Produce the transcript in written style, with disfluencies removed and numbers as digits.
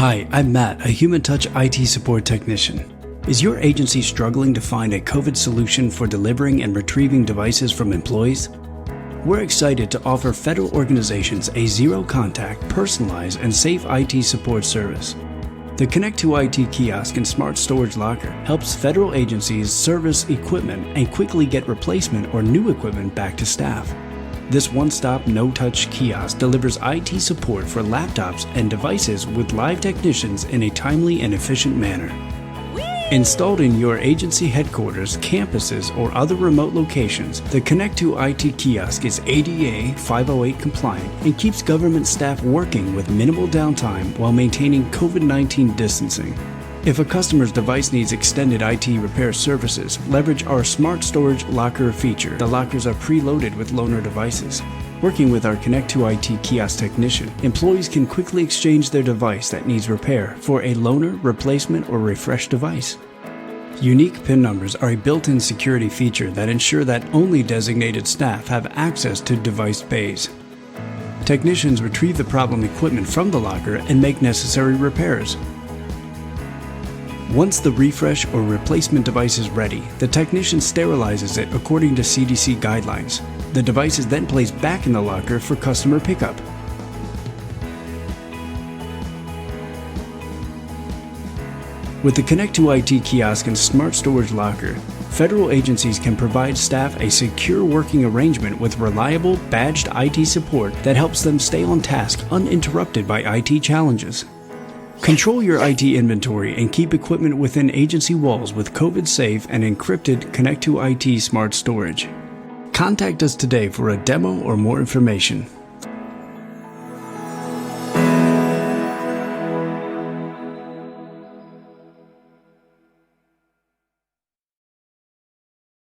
Hi, I'm Matt, a HumanTouch IT support technician. Is your agency struggling to find a COVID solution for delivering and retrieving devices from employees? We're excited to offer federal organizations a zero-contact, personalized, and safe IT support service. The Connect to IT Kiosk and Smart Storage Locker helps federal agencies service equipment and quickly get replacement or new equipment back to staff. This one-stop, no-touch kiosk delivers IT support for laptops and devices with live technicians in a timely and efficient manner. Installed in your agency headquarters, campuses, or other remote locations, the Connect to IT Kiosk is ADA 508 compliant and keeps government staff working with minimal downtime while maintaining COVID-19 distancing. If a customer's device needs extended IT repair services, leverage our Smart Storage Locker feature. The lockers are preloaded with loaner devices. Working with our Connect to IT Kiosk technician, employees can quickly exchange their device that needs repair for a loaner, replacement, or refreshed device. Unique PIN numbers are a built-in security feature that ensure that only designated staff have access to device bays. Technicians retrieve the problem equipment from the locker and make necessary repairs. Once the refresh or replacement device is ready, the technician sterilizes it according to CDC guidelines. The device is then placed back in the locker for customer pickup. With the Connect to IT Kiosk and Smart Storage Locker, federal agencies can provide staff a secure working arrangement with reliable, badged IT support that helps them stay on task uninterrupted by IT challenges. Control your IT inventory and keep equipment within agency walls with COVID-safe and encrypted Connect to IT Smart Storage. Contact us today for a demo or more information.